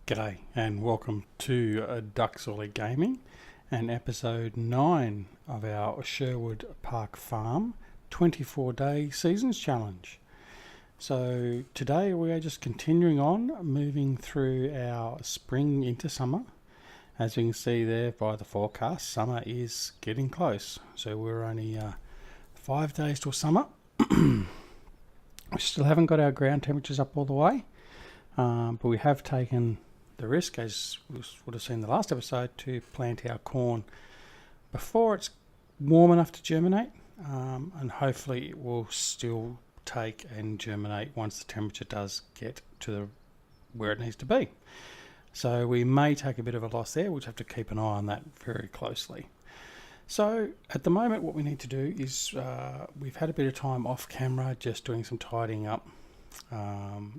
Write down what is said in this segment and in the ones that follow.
G'day and welcome to Duckzorly Gaming and episode 9 of our Sherwood Park Farm 24-day seasons challenge. So today we are just continuing on, moving through our spring into summer. As you can see there by the forecast, summer is getting close. So we're only 5 days till summer. We still haven't got our ground temperatures up all the way, but we have taken the risk, as we would have seen in the last episode, to plant our corn before it's warm enough to germinate, and hopefully it will still take and germinate once the temperature does get to where it needs to be. So we may take a bit of a loss there. We'll have to keep an eye on that very closely. So at the moment what we need to do is we've had a bit of time off camera just doing some tidying up.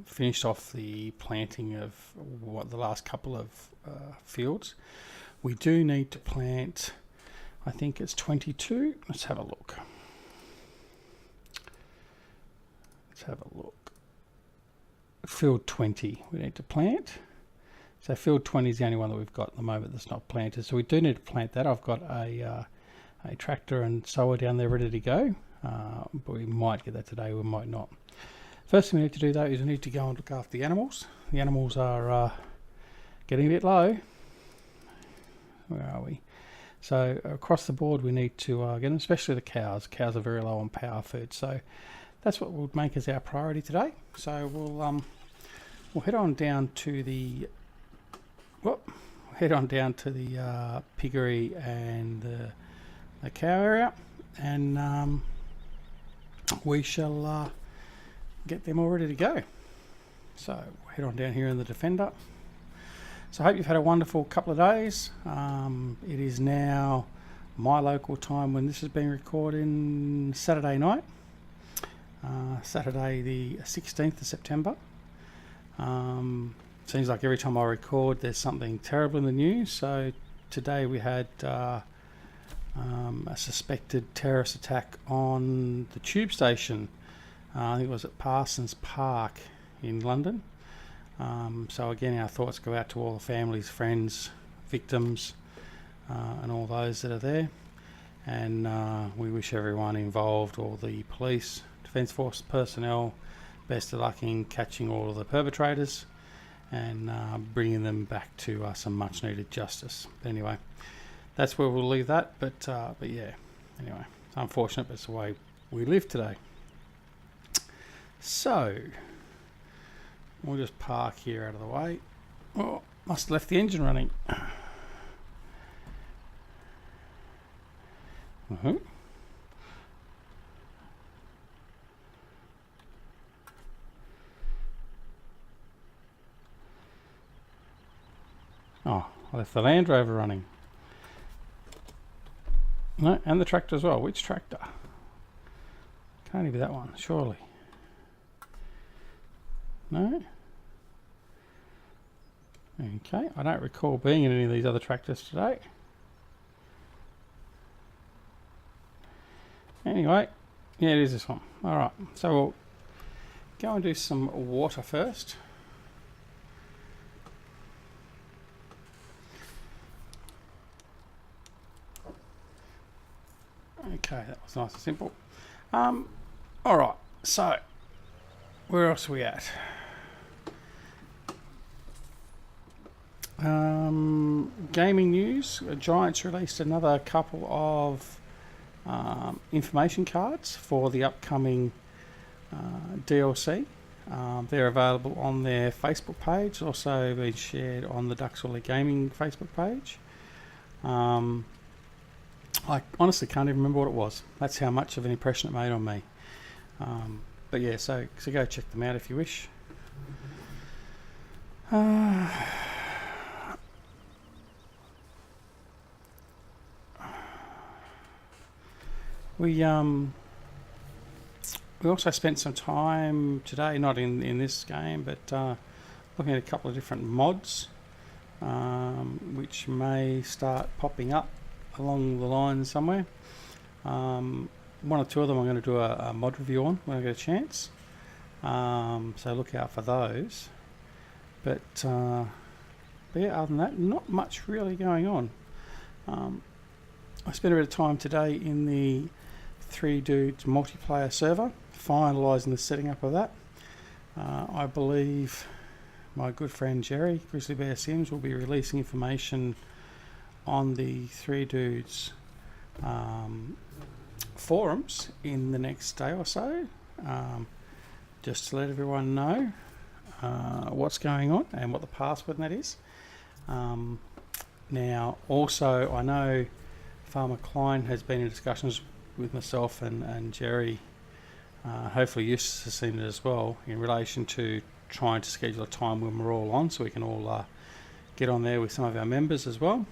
Finished off the planting of the last couple of fields. We do need to plant, I think it's 22. Let's have a look. Field 20 we need to plant. So field 20 is the only one that we've got at the moment that's not planted. So we do need to plant that. I've got a tractor and sower down there ready to go, but we might get that today, we might not. First thing we need to do though is we need to go and look after the animals. The animals are getting a bit low. Where are we? So across the board we need to get them, especially the cows. Cows are very low on power food, so that's what we'll make as our priority today. So we'll head on down to the piggery and the cow area, and we shall get them all ready to go. So we'll head on down here in the Defender. So I hope you've had a wonderful couple of days. It is now my local time when this is being recorded, Saturday night, Saturday the 16th of September. Seems like every time I record there's something terrible in the news. So today we had a suspected terrorist attack on the tube station. I think it was at Parsons Park in London. So again, our thoughts go out to all the families, friends, victims, and all those that are there. And we wish everyone involved, all the police, Defence Force personnel, best of luck in catching all of the perpetrators and bringing them back to some much needed justice. Anyway, that's where we'll leave that. But yeah, anyway, it's unfortunate, but it's the way we live today. So we'll just park here out of the way. Oh, must have left the engine running. Oh, I left the Land Rover running. No, and the tractor as well. Which tractor? Can't even be that one, surely. No? Okay, I don't recall being in any of these other tractors today. Anyway, yeah, it is this one. Alright, so we'll go and do some water first. Okay, that was nice and simple. Alright, so where else are we at? Gaming news. Giants released another couple of information cards for the upcoming DLC. They're available on their Facebook page, also been shared on the Duckzorly Gaming Facebook page. I honestly can't even remember what it was. That's how much of an impression it made on me. But yeah, so go check them out if you wish. We also spent some time today, not in this game, but looking at a couple of different mods, which may start popping up along the line somewhere. One or two of them I'm going to do a mod review on when I get a chance. So look out for those. But But yeah, other than that, not much really going on. I spent a bit of time today in the 3 Dudes multiplayer server, finalising the setting up of that. I believe my good friend Jerry, Grizzly Bear Sims, will be releasing information on the 3 Dudes forums in the next day or so, just to let everyone know what's going on and what the password and that is. Now, also, I know Farmer Klein has been in discussions with myself and Jerry, hopefully Eustace has seen it as well, in relation to trying to schedule a time when we're all on, so we can all get on there with some of our members as well.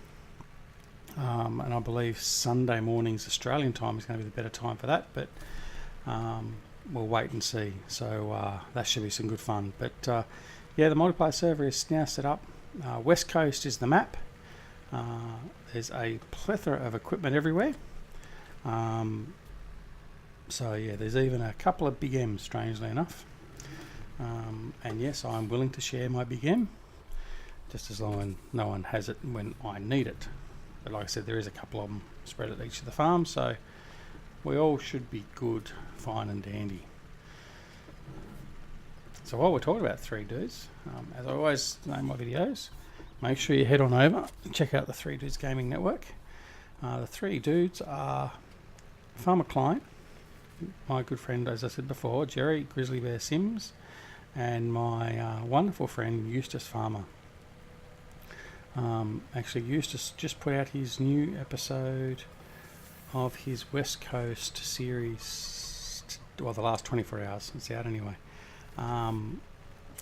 And I believe Sunday mornings Australian time is going to be the better time for that, but we'll wait and see. So that should be some good fun. But yeah, the multiplayer server is now set up. West Coast is the map. There's a plethora of equipment everywhere. So yeah, there's even a couple of Big M's, strangely enough. And yes, I'm willing to share my Big M, just as long as no one has it when I need it. But like I said, there is a couple of them spread at each of the farms, so we all should be good, fine and dandy. So while we're talking about 3 Dudes, as I always name my videos, make sure you head on over and check out the 3 Dudes Gaming Network. The 3 Dudes are Farmer Klein, my good friend, as I said before, Jerry, Grizzly Bear Sims, and my wonderful friend Eustace Pharmer. Actually, Eustace just put out his new episode of his West Coast series, well, the last 24 hours, it's out anyway. And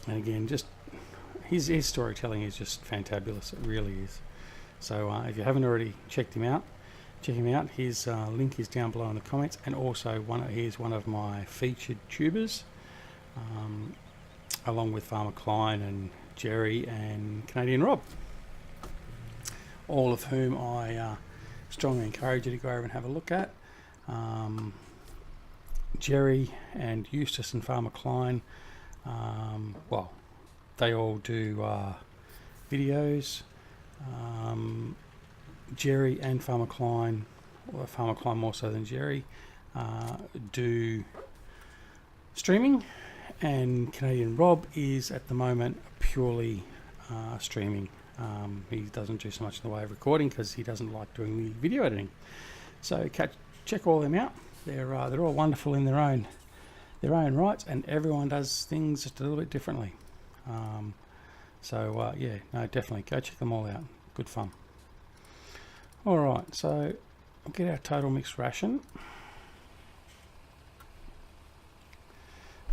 again, just his storytelling is just fantabulous, it really is. So if you haven't already checked him out, check him out. His link is down below in the comments, and also he's one of my featured tubers, along with Farmer Klein and Jerry and Canadian Rob, all of whom I strongly encourage you to go over and have a look at. Jerry and Eustace and Farmer Klein, well, they all do videos. Jerry and Farmer Klein, or Farmer Klein more so than Jerry, do streaming, and Canadian Rob is at the moment purely streaming. He doesn't do so much in the way of recording because he doesn't like doing the video editing. So check all them out. They're all wonderful in their own rights, and everyone does things just a little bit differently. Yeah, no, definitely go check them all out. Good fun. All right, so I'll get our total mixed ration.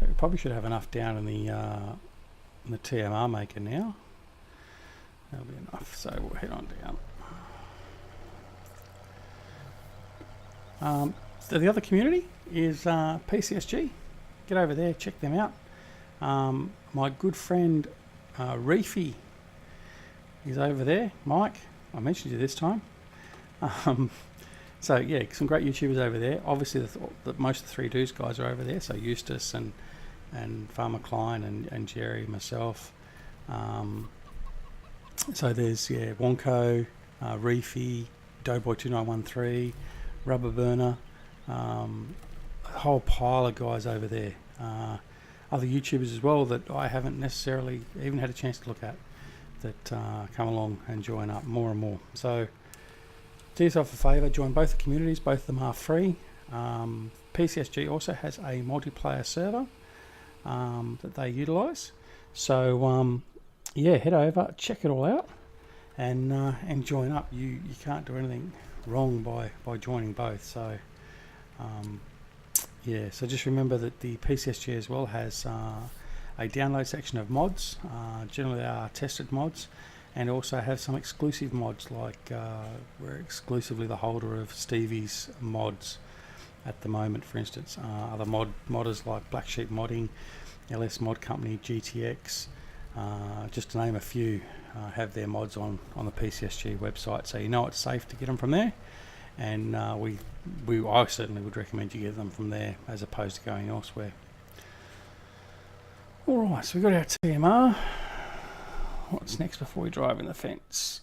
We probably should have enough down in the TMR maker now. That'll be enough, so we'll head on down. So the other community is PCSG. Get over there, check them out. My good friend Reefy is over there. Mike, I mentioned you this time. So yeah, some great YouTubers over there. Obviously, most of the 3 Dudes guys are over there. So Eustace and Farmer Klein and Jerry, myself. So there's Wonko, Reefy, DoughBoy 2913, Rubber Burner, a whole pile of guys over there. Other YouTubers as well that I haven't necessarily even had a chance to look at, that come along and join up more and more. So do yourself a favour, join both the communities. Both of them are free. PCSG also has a multiplayer server that they utilise. So yeah, head over, check it all out, and join up. You can't do anything wrong by joining both. So yeah, so just remember that the PCSG as well has a download section of mods. Generally they are tested mods, and also have some exclusive mods, like we're exclusively the holder of Stevie's mods at the moment, for instance. Other modders like Black Sheep Modding, LS Mod Company, GTX, just to name a few, have their mods on the PCSG website, so you know it's safe to get them from there. And I certainly would recommend you get them from there as opposed to going elsewhere. Alright, so we've got our TMR. what's next before we drive in the fence?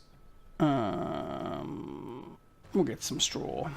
We'll get some straw.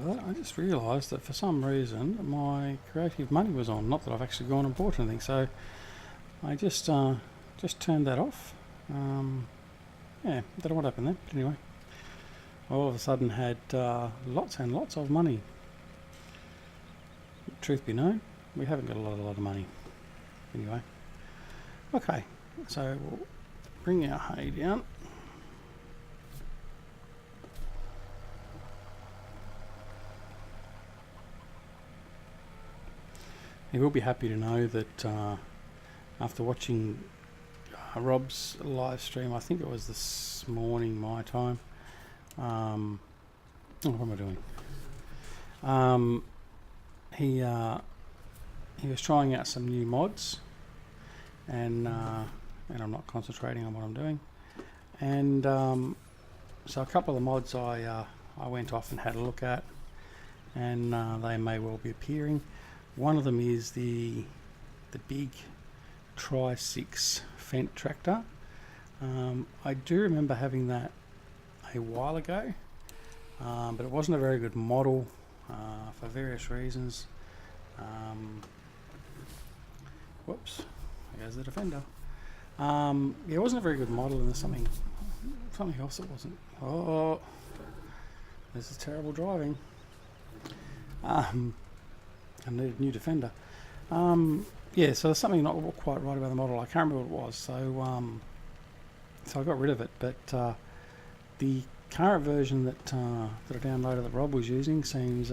I just realised that for some reason my creative money was on. Not that I've actually gone and bought anything, so I just turned that off. Yeah, don't know what happened there. But anyway, I all of a sudden had lots and lots of money. Truth be known, we haven't got a lot of money. Anyway, okay, so we'll bring our hay down. You will be happy to know that after watching Rob's live stream, I think it was this morning my time. What am I doing? He was trying out some new mods, and I'm not concentrating on what I'm doing. And so a couple of the mods I went off and had a look at, and they may well be appearing. One of them is the big Tri-6 Fendt tractor. I do remember having that a while ago, but it wasn't a very good model for various reasons. Whoops, there goes the Defender. Yeah, it wasn't a very good model, and there's something else that wasn't. Oh, this is terrible driving. I needed a new Defender. Yeah, so there's something not quite right about the model. I can't remember what it was, so I got rid of it. But the current version that I downloaded that Rob was using seems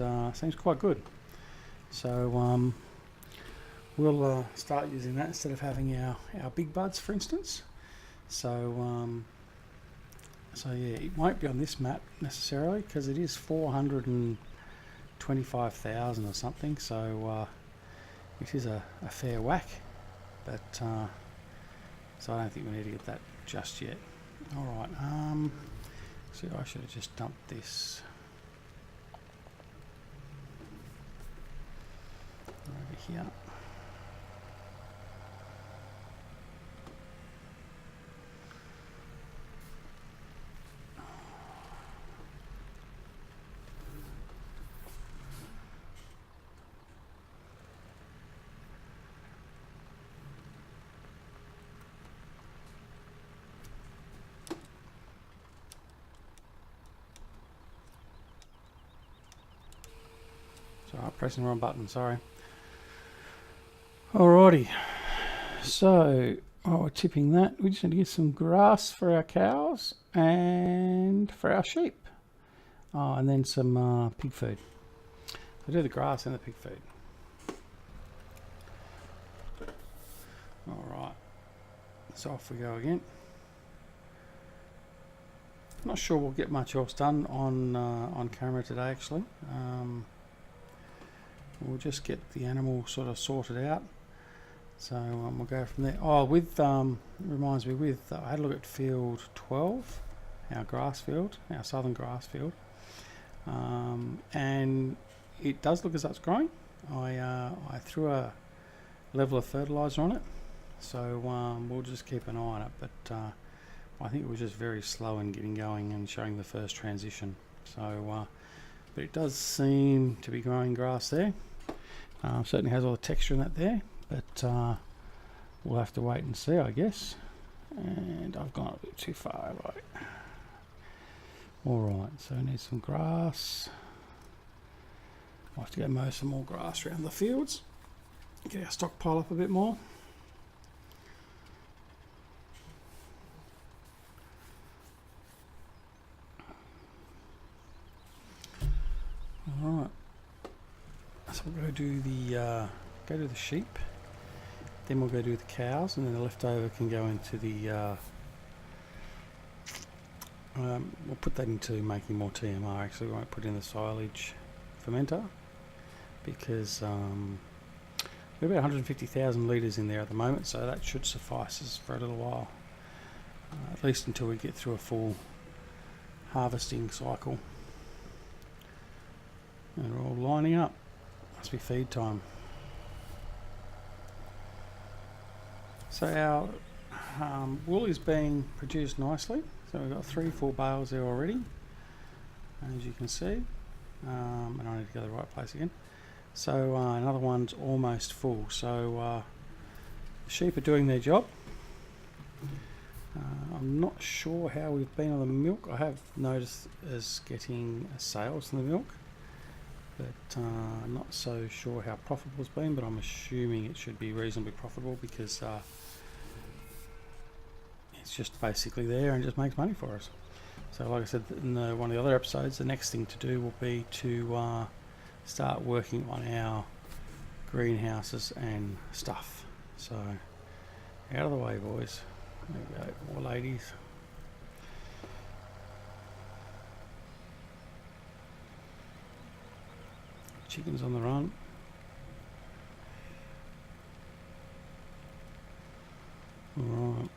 quite good. So we'll start using that instead of having our big buds, for instance. So yeah, it won't be on this map necessarily because it is 425,000 or something, so it is a fair whack, but so I don't think we need to get that just yet. Alright, so I should have just dumped this over here. Pressing the wrong button, sorry. Alrighty, so we're tipping that. We just need to get some grass for our cows and for our sheep. And then some pig food. We'll do the grass and the pig food. Alright, so off we go again. Not sure we'll get much else done on camera today actually. We'll just get the animal sort of sorted out, so we'll go from there. Oh, with reminds me, with I had a look at field 12, our grass field, our southern grass field, and it does look as though it's growing. I threw a level of fertilizer on it, so we'll just keep an eye on it. But I think it was just very slow in getting going and showing the first transition. So, but it does seem to be growing grass there. Certainly has all the texture in that there, but we'll have to wait and see, I guess. And I've gone a bit too far, right? Alright, so I need some grass. I'll have to go mow some more grass around the fields. Get our stockpile up a bit more. Alright. So we'll go do the sheep, then we'll go do the cows, and then the leftover can go into the we'll put that into making more TMR. Actually, we won't put in the silage fermenter because we've about 150,000 litres in there at the moment, so that should suffice us for a little while, at least until we get through a full harvesting cycle. And we're all lining up. Must be feed time. So our wool is being produced nicely. So we've got 3 full bales there already, as you can see. And I need to go to the right place again. So another one's almost full. So the sheep are doing their job. I'm not sure how we've been on the milk. I have noticed us getting sales from the milk, but I'm not so sure how profitable it's been, but I'm assuming it should be reasonably profitable because it's just basically there and just makes money for us. So like I said in one of the other episodes, the next thing to do will be to start working on our greenhouses and stuff. So out of the way, boys. There we go, or ladies. Chickens on the run. Alright.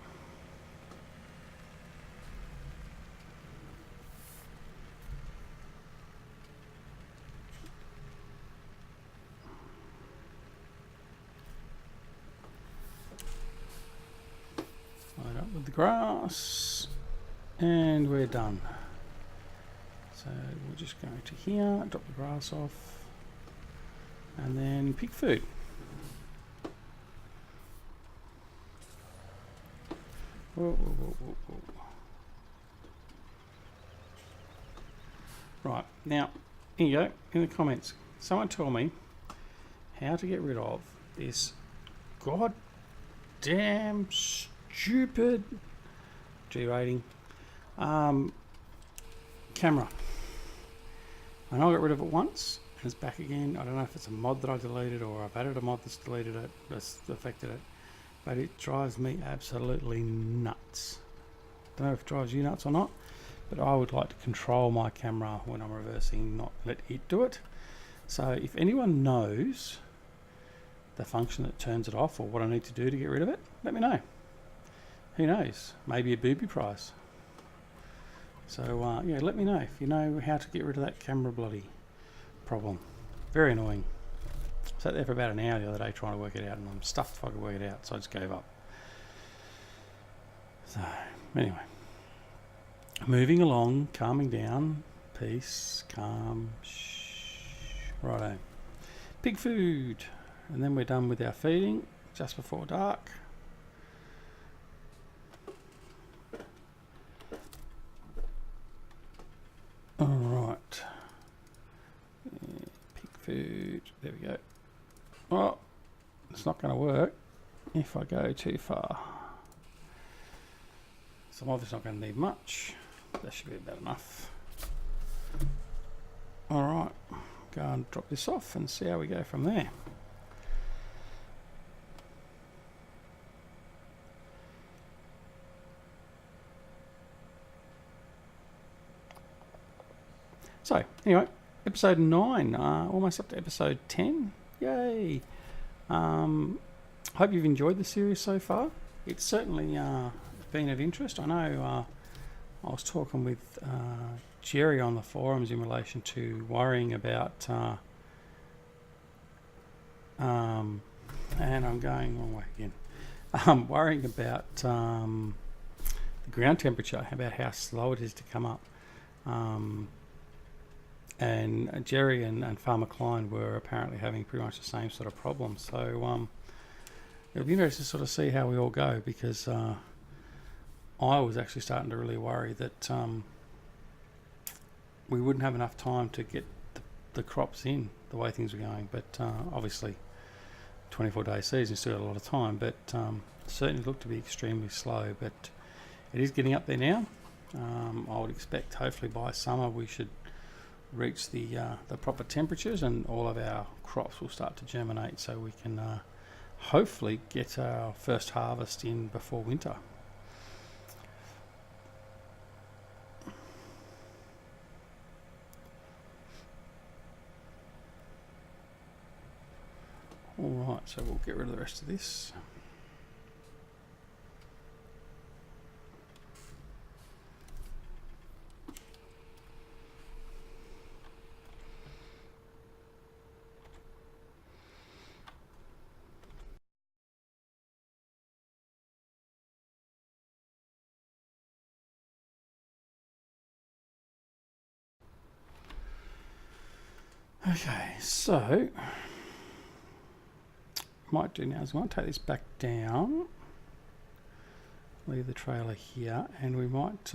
Load up with the grass, and we're done. So we're just going to here, drop the grass off, and then pig food. Whoa, whoa, whoa, whoa, whoa. Right, now, here you go, in the comments, someone tell me how to get rid of this goddamn stupid G rating camera. I know I got rid of it once, and it's back again. I don't know if it's a mod that I deleted or I've added a mod that's deleted it, that's affected it, but it drives me absolutely nuts. Don't know if it drives you nuts or not, but I would like to control my camera when I'm reversing, not let it do it. So if anyone knows the function that turns it off or what I need to do to get rid of it, let me know. Who knows? Maybe a booby prize. So yeah, let me know if you know how to get rid of that camera bloody problem. Very annoying. Sat there for about an hour the other day trying to work it out, and I'm stuffed if I could work it out, so I just gave up. So anyway, moving along, calming down, peace, calm, righto. Pig food, and then we're done with our feeding just before dark. Alright, pig food, there we go. Well, it's not going to work if I go too far. So I'm obviously not going to need much. That should be about enough. Alright, go and drop this off and see how we go from there. So, anyway, episode 9, almost up to episode 10. Yay! Hope you've enjoyed the series so far. It's certainly been of interest. I know I was talking with Jerry on the forums in relation to worrying about, and I'm going wrong way again, worrying about the ground temperature, about how slow it is to come up. And Jerry and Farmer Klein were apparently having pretty much the same sort of problem. So it'll be interesting to sort of see how we all go, because I was actually starting to really worry that we wouldn't have enough time to get the crops in the way things were going. But obviously 24-day season, still got a lot of time, but certainly looked to be extremely slow. But it is getting up there now. I would expect hopefully by summer we should reach the proper temperatures, and all of our crops will start to germinate, so we can hopefully get our first harvest in before winter. Alright, so we'll get rid of the rest of this. Okay, so might do now is we might take this back down, leave the trailer here, and we might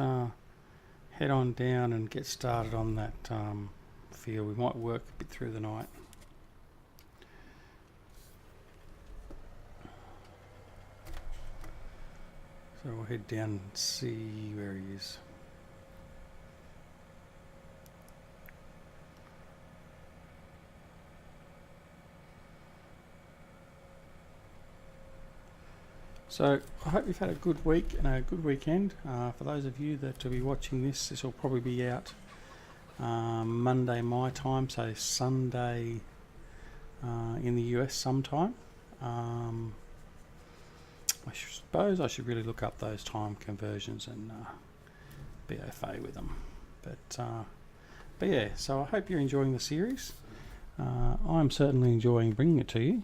head on down and get started on that field. We might work a bit through the night. So we'll head down and see where he is. So I hope you've had a good week and a good weekend. For those of you that will be watching this, this will probably be out Monday my time, so Sunday in the US sometime. I suppose I should really look up those time conversions and be au fait with them. But yeah, so I hope you're enjoying the series. I'm certainly enjoying bringing it to you.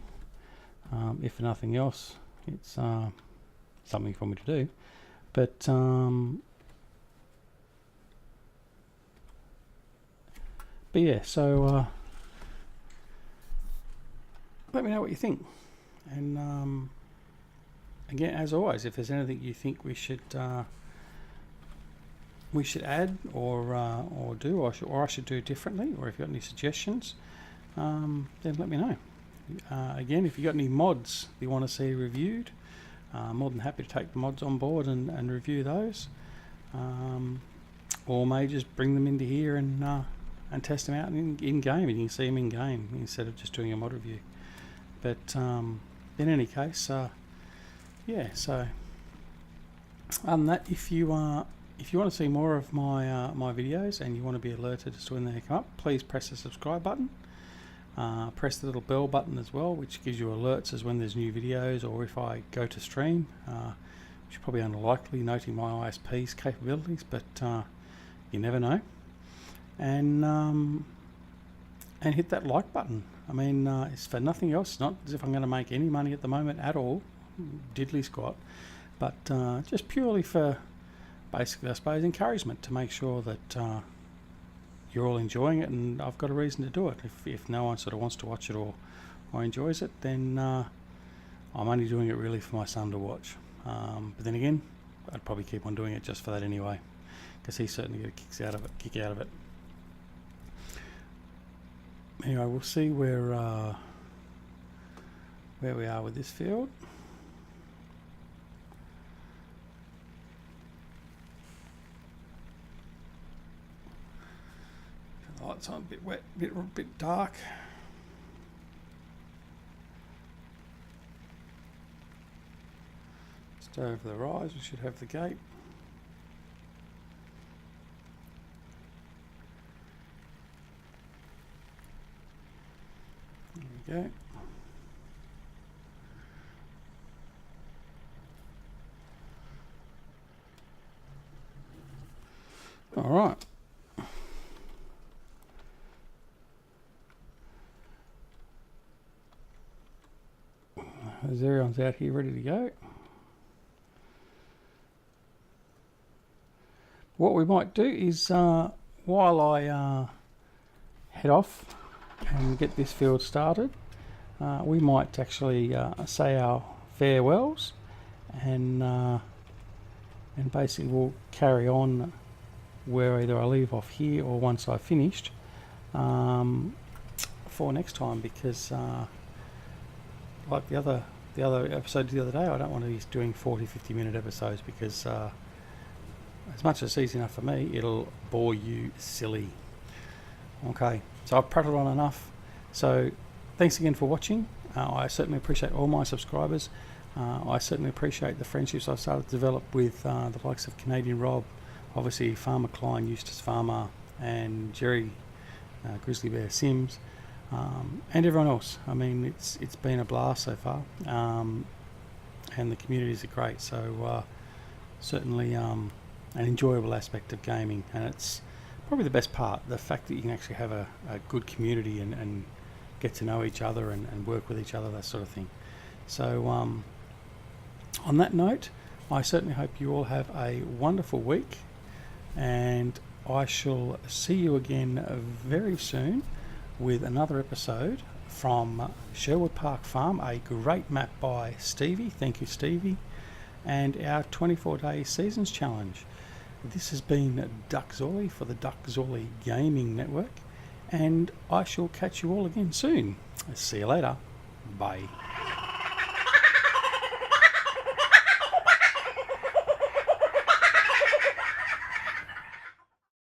If for nothing else, it's something for me to do, but yeah, so let me know what you think, and again, as always, if there's anything you think we should add or do, or I should do differently, or if you've got any suggestions, then let me know. Again, if you've got any mods you want to see reviewed, more than happy to take the mods on board and review those, or may just bring them into here and test them out in game, and you can see them in game instead of just doing a mod review. But in any case, yeah. So other than that, if you want to see more of my my videos and you want to be alerted as to when they come up, please press the subscribe button. Press the little bell button as well, which gives you alerts as when there's new videos, or if I go to stream, which is probably unlikely noting my ISP's capabilities, but you never know. And hit that like button. I mean, it's for nothing else. It's not as if I'm going to make any money at the moment at all, diddly squat, but just purely for basically, I suppose, encouragement to make sure that you're all enjoying it, and I've got a reason to do it. If no one sort of wants to watch it or enjoys it, then I'm only doing it really for my son to watch. But then again, I'd probably keep on doing it just for that anyway, because he certainly gets a kick out of it. Anyway, we'll see where we are with this field. The light's on a bit wet, bit dark. Just over the rise, we should have the gate. There we go. All right. Everyone's out here ready to go. What we might do is, while I head off and get this field started, we might actually say our farewells, and basically we'll carry on where either I leave off here or once I've finished for next time, because like the other episodes the other day, I don't want to be doing 40-50 minute episodes, because as much as it's easy enough for me, it'll bore you silly. Okay, so I've prattled on enough. So thanks again for watching. I certainly appreciate all my subscribers. I certainly appreciate the friendships I've started to develop with the likes of Canadian Rob, obviously Farmer Klein, Eustace Pharmer, and Jerry, Grizzly Bear Sims, and everyone else. I mean, it's been a blast so far, and the communities are great. So certainly an enjoyable aspect of gaming, and it's probably the best part, the fact that you can actually have a good community and get to know each other and work with each other, that sort of thing. So on that note, I certainly hope you all have a wonderful week, and I shall see you again very soon with another episode from Sherwood Park Farm, a great map by Stevie. Thank you, Stevie. And our 24-day seasons challenge. This has been Duckzorly for the Duckzorly Gaming Network, and I shall catch you all again soon. See you later. Bye.